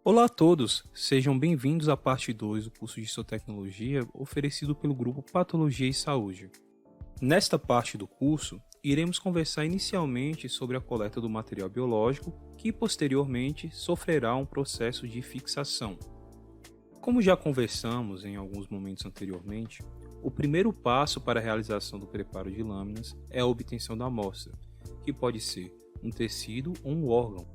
Olá a todos, sejam bem-vindos à parte 2 do curso de Histotecnologia oferecido pelo grupo Patologia e Saúde. Nesta parte do curso, iremos conversar inicialmente sobre a coleta do material biológico que posteriormente sofrerá um processo de fixação. Como já conversamos em alguns momentos anteriormente, o primeiro passo para a realização do preparo de lâminas é a obtenção da amostra, que pode ser um tecido ou um órgão.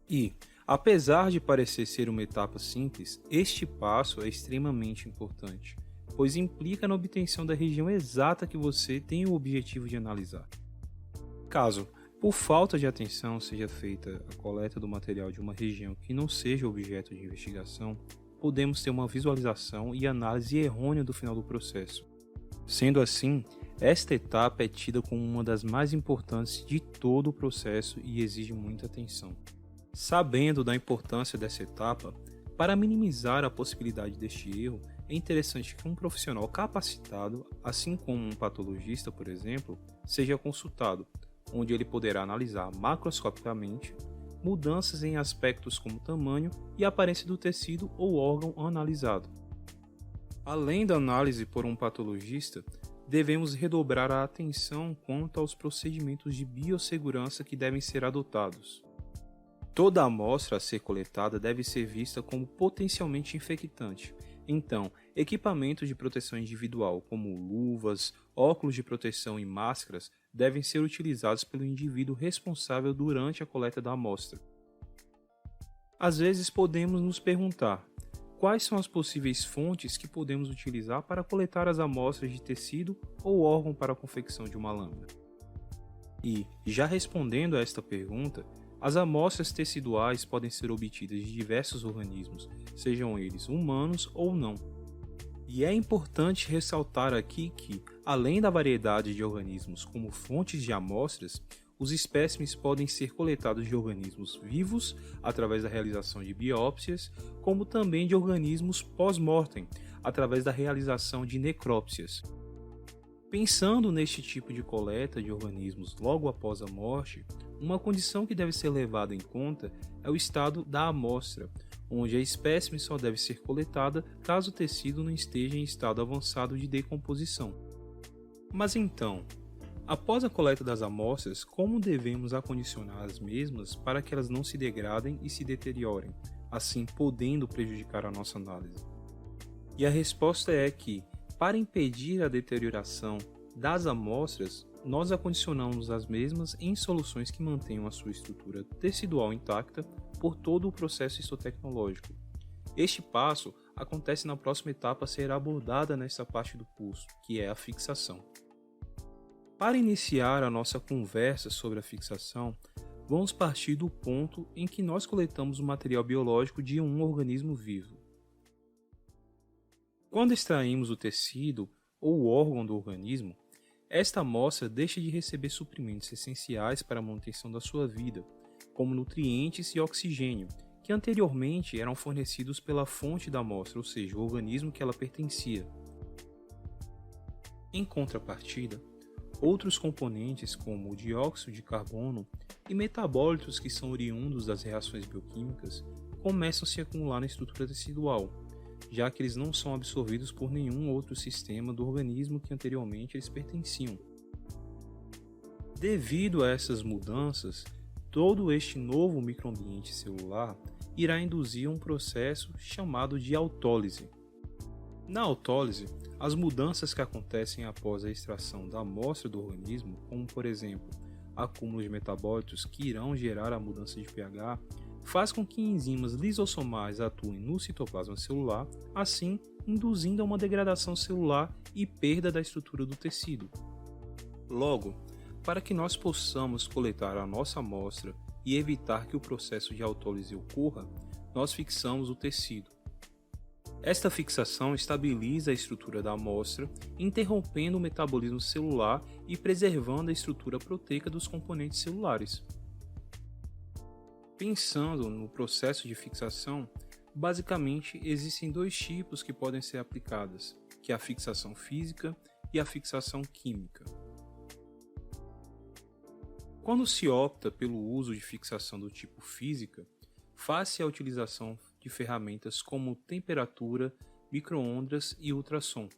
E, apesar de parecer ser uma etapa simples, este passo é extremamente importante, pois implica na obtenção da região exata que você tem o objetivo de analisar. Caso, por falta de atenção, seja feita a coleta do material de uma região que não seja objeto de investigação, podemos ter uma visualização e análise errônea do final do processo. Sendo assim, esta etapa é tida como uma das mais importantes de todo o processo e exige muita atenção. Sabendo da importância dessa etapa, para minimizar a possibilidade deste erro, é interessante que um profissional capacitado, assim como um patologista, por exemplo, seja consultado, onde ele poderá analisar macroscopicamente mudanças em aspectos como tamanho e aparência do tecido ou órgão analisado. Além da análise por um patologista, devemos redobrar a atenção quanto aos procedimentos de biossegurança que devem ser adotados. Toda amostra a ser coletada deve ser vista como potencialmente infectante. Então, equipamentos de proteção individual, como luvas, óculos de proteção e máscaras, devem ser utilizados pelo indivíduo responsável durante a coleta da amostra. Às vezes podemos nos perguntar: quais são as possíveis fontes que podemos utilizar para coletar as amostras de tecido ou órgão para a confecção de uma lâmina? E, já respondendo a esta pergunta, as amostras teciduais podem ser obtidas de diversos organismos, sejam eles humanos ou não. E é importante ressaltar aqui que, além da variedade de organismos como fontes de amostras, os espécimes podem ser coletados de organismos vivos, através da realização de biópsias, como também de organismos pós-mortem, através da realização de necrópsias. Pensando neste tipo de coleta de organismos logo após a morte, uma condição que deve ser levada em conta é o estado da amostra, onde a espécime só deve ser coletada caso o tecido não esteja em estado avançado de decomposição. Mas então, após a coleta das amostras, como devemos acondicionar as mesmas para que elas não se degradem e se deteriorem, assim podendo prejudicar a nossa análise? E a resposta é que, para impedir a deterioração das amostras, nós acondicionamos as mesmas em soluções que mantenham a sua estrutura tecidual intacta por todo o processo histotecnológico. Este passo acontece na próxima etapa a ser abordada nesta parte do curso, que é a fixação. Para iniciar a nossa conversa sobre a fixação, vamos partir do ponto em que nós coletamos o material biológico de um organismo vivo. Quando extraímos o tecido ou o órgão do organismo, esta amostra deixa de receber suprimentos essenciais para a manutenção da sua vida, como nutrientes e oxigênio, que anteriormente eram fornecidos pela fonte da amostra, ou seja, o organismo que ela pertencia. Em contrapartida, outros componentes como o dióxido de carbono e metabólitos que são oriundos das reações bioquímicas começam a se acumular na estrutura tecidual, já que eles não são absorvidos por nenhum outro sistema do organismo que anteriormente eles pertenciam. Devido a essas mudanças, todo este novo microambiente celular irá induzir um processo chamado de autólise. Na autólise, as mudanças que acontecem após a extração da amostra do organismo, como por exemplo, acúmulo de metabólitos que irão gerar a mudança de pH, faz com que enzimas lisossomais atuem no citoplasma celular, assim induzindo a uma degradação celular e perda da estrutura do tecido. Logo, para que nós possamos coletar a nossa amostra e evitar que o processo de autólise ocorra, nós fixamos o tecido. Esta fixação estabiliza a estrutura da amostra, interrompendo o metabolismo celular e preservando a estrutura proteica dos componentes celulares. Pensando no processo de fixação, basicamente existem dois tipos que podem ser aplicadas, que é a fixação física e a fixação química. Quando se opta pelo uso de fixação do tipo física, face à utilização de ferramentas como temperatura, micro-ondas e ultrassom.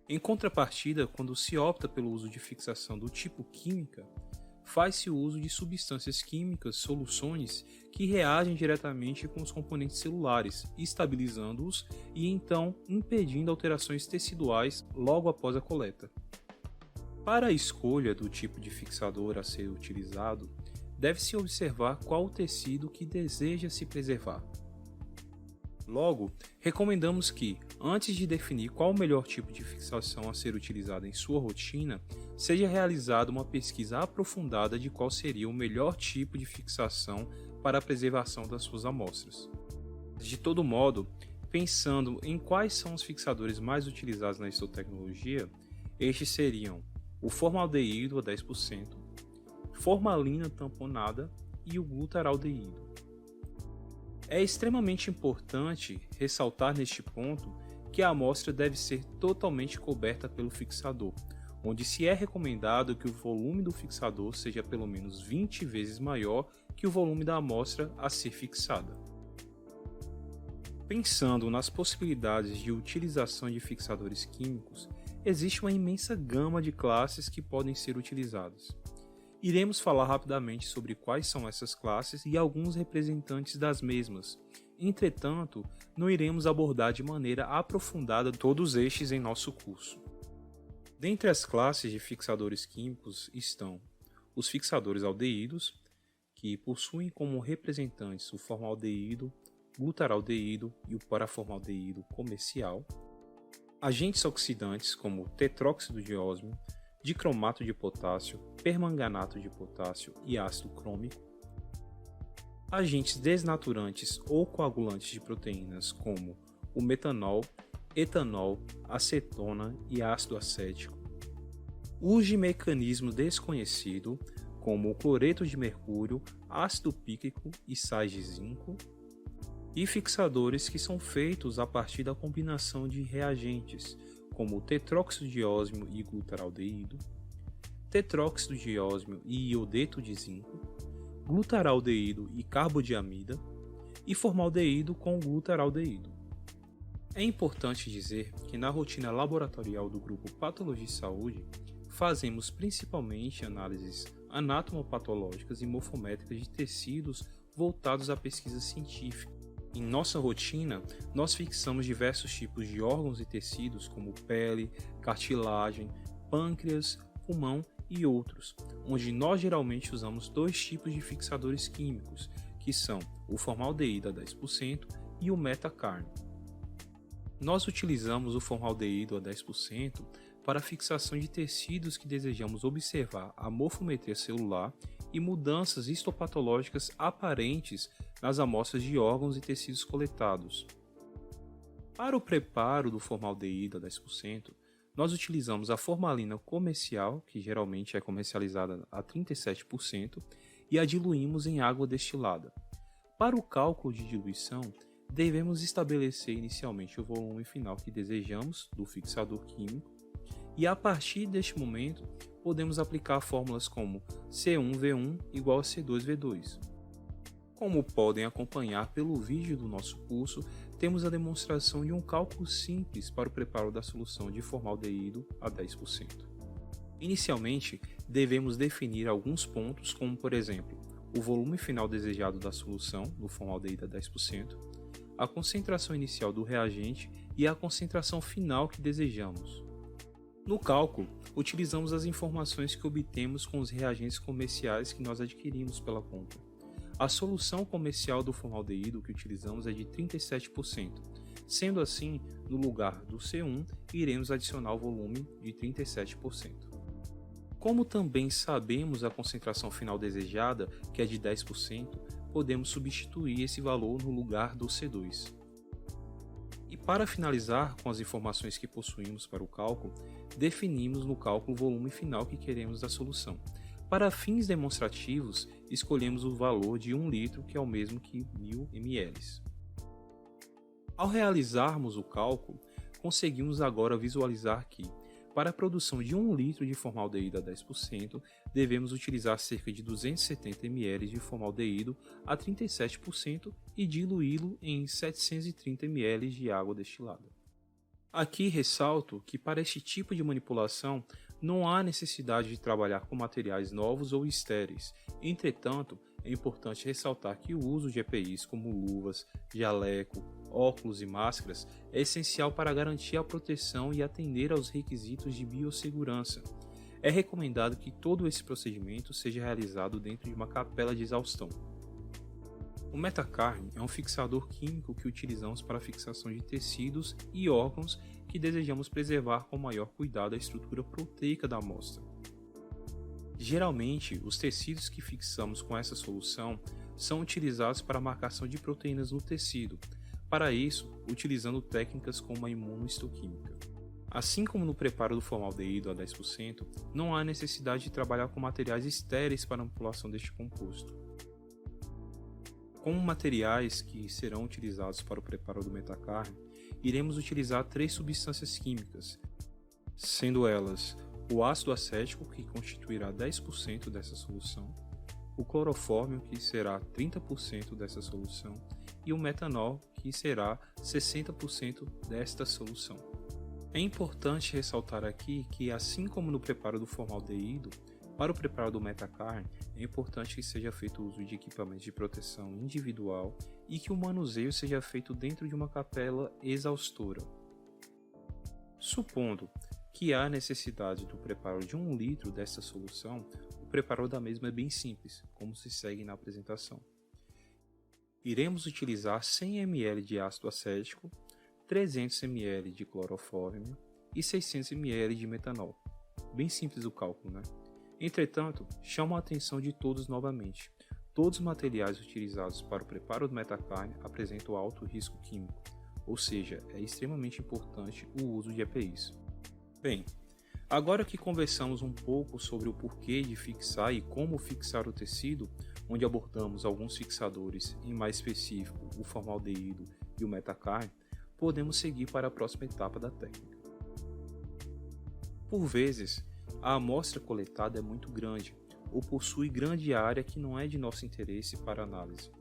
Em contrapartida, quando se opta pelo uso de fixação do tipo química, faz-se o uso de substâncias químicas, soluções, que reagem diretamente com os componentes celulares, estabilizando-os e então impedindo alterações teciduais logo após a coleta. Para a escolha do tipo de fixador a ser utilizado, deve-se observar qual o tecido que deseja se preservar. Logo, recomendamos que, antes de definir qual o melhor tipo de fixação a ser utilizado em sua rotina, seja realizada uma pesquisa aprofundada de qual seria o melhor tipo de fixação para a preservação das suas amostras. De todo modo, pensando em quais são os fixadores mais utilizados na histotecnologia, estes seriam o formaldeído a 10%, formalina tamponada e o glutaraldeído. É extremamente importante ressaltar neste ponto que a amostra deve ser totalmente coberta pelo fixador, onde se é recomendado que o volume do fixador seja pelo menos 20 vezes maior que o volume da amostra a ser fixada. Pensando nas possibilidades de utilização de fixadores químicos, existe uma imensa gama de classes que podem ser utilizadas. Iremos falar rapidamente sobre quais são essas classes e alguns representantes das mesmas. Entretanto, não iremos abordar de maneira aprofundada todos estes em nosso curso. Dentre as classes de fixadores químicos estão os fixadores aldeídos, que possuem como representantes o formaldeído, glutaraldeído e o paraformaldeído comercial, agentes oxidantes como tetróxido de ósmio, dicromato de potássio, permanganato de potássio e ácido crômico, agentes desnaturantes ou coagulantes de proteínas como o metanol, etanol, acetona e ácido acético, uso de mecanismo desconhecido como o cloreto de mercúrio, ácido pícrico e sais de zinco, e fixadores que são feitos a partir da combinação de reagentes, como o tetróxido de ósmio e glutaraldeído, tetróxido de ósmio e iodeto de zinco, glutaraldeído e carbodiamida, e formaldeído com glutaraldeído. É importante dizer que na rotina laboratorial do grupo Patologia e Saúde, fazemos principalmente análises anatomopatológicas e morfométricas de tecidos voltados à pesquisa científica. Em nossa rotina, nós fixamos diversos tipos de órgãos e tecidos como pele, cartilagem, pâncreas, pulmão e outros, onde nós geralmente usamos dois tipos de fixadores químicos, que são o formaldeído a 10% e o metacarne. Nós utilizamos o formaldeído a 10% para a fixação de tecidos que desejamos observar a morfometria celular e mudanças histopatológicas aparentes nas amostras de órgãos e tecidos coletados. Para o preparo do formaldeído a 10%, nós utilizamos a formalina comercial, que geralmente é comercializada a 37%, e a diluímos em água destilada. Para o cálculo de diluição, devemos estabelecer inicialmente o volume final que desejamos do fixador químico, e a partir deste momento podemos aplicar fórmulas como C1V1 igual a C2V2. Como podem acompanhar pelo vídeo do nosso curso, temos a demonstração de um cálculo simples para o preparo da solução de formaldeído a 10%. Inicialmente, devemos definir alguns pontos como, por exemplo, o volume final desejado da solução do formaldeído a 10%, a concentração inicial do reagente e a concentração final que desejamos. No cálculo, utilizamos as informações que obtemos com os reagentes comerciais que nós adquirimos pela compra. A solução comercial do formaldeído que utilizamos é de 37%. Sendo assim, no lugar do C1, iremos adicionar o volume de 37%. Como também sabemos a concentração final desejada, que é de 10%, podemos substituir esse valor no lugar do C2. E para finalizar com as informações que possuímos para o cálculo, definimos no cálculo o volume final que queremos da solução. Para fins demonstrativos, escolhemos o valor de 1 litro, que é o mesmo que 1000 ml. Ao realizarmos o cálculo, conseguimos agora visualizar que, Para a produção de 1 litro de formaldeído a 10%, devemos utilizar cerca de 270 ml de formaldeído a 37% e diluí-lo em 730 ml de água destilada. Aqui ressalto que para este tipo de manipulação não há necessidade de trabalhar com materiais novos ou estéreis. Entretanto, é importante ressaltar que o uso de EPIs como luvas, jaleco, óculos e máscaras é essencial para garantir a proteção e atender aos requisitos de biossegurança. É recomendado que todo esse procedimento seja realizado dentro de uma capela de exaustão. O metacarne é um fixador químico que utilizamos para a fixação de tecidos e órgãos que desejamos preservar com maior cuidado a estrutura proteica da amostra. Geralmente, os tecidos que fixamos com essa solução são utilizados para a marcação de proteínas no tecido, para isso, utilizando técnicas como a imunohistoquímica. Assim como no preparo do formaldeído a 10%, não há necessidade de trabalhar com materiais estéreis para a manipulação deste composto. Como materiais que serão utilizados para o preparo do metacarne, iremos utilizar 3 substâncias químicas, sendo elas o ácido acético, que constituirá 10% dessa solução, o clorofórmio, que será 30% dessa solução, e o metanol, que será 60% desta solução. É importante ressaltar aqui que, assim como no preparo do formaldeído, para o preparo do metacarne, é importante que seja feito o uso de equipamentos de proteção individual e que o manuseio seja feito dentro de uma capela exaustora. Supondo que há necessidade do preparo de 1 litro desta solução, o preparo da mesma é bem simples, como se segue na apresentação. Iremos utilizar 100 ml de ácido acético, 300 ml de clorofórmio e 600 ml de metanol. Bem simples o cálculo, né? Entretanto, chamo a atenção de todos novamente. Todos os materiais utilizados para o preparo do metacarne apresentam alto risco químico, ou seja, é extremamente importante o uso de EPIs. Bem, agora que conversamos um pouco sobre o porquê de fixar e como fixar o tecido, onde abordamos alguns fixadores, em mais específico o formaldeído e o metacarne, podemos seguir para a próxima etapa da técnica. Por vezes, a amostra coletada é muito grande ou possui grande área que não é de nosso interesse para análise.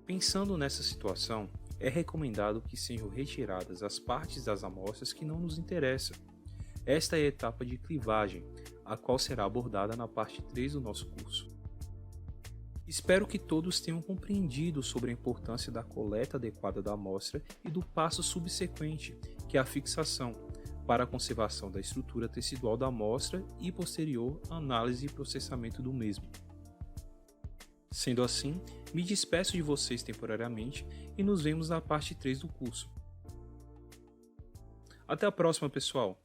Pensando nessa situação, é recomendado que sejam retiradas as partes das amostras que não nos interessam. Esta é a etapa de clivagem, a qual será abordada na parte 3 do nosso curso. Espero que todos tenham compreendido sobre a importância da coleta adequada da amostra e do passo subsequente, que é a fixação, para a conservação da estrutura tecidual da amostra e posterior análise e processamento do mesmo. Sendo assim, me despeço de vocês temporariamente e nos vemos na parte 3 do curso. Até a próxima, pessoal!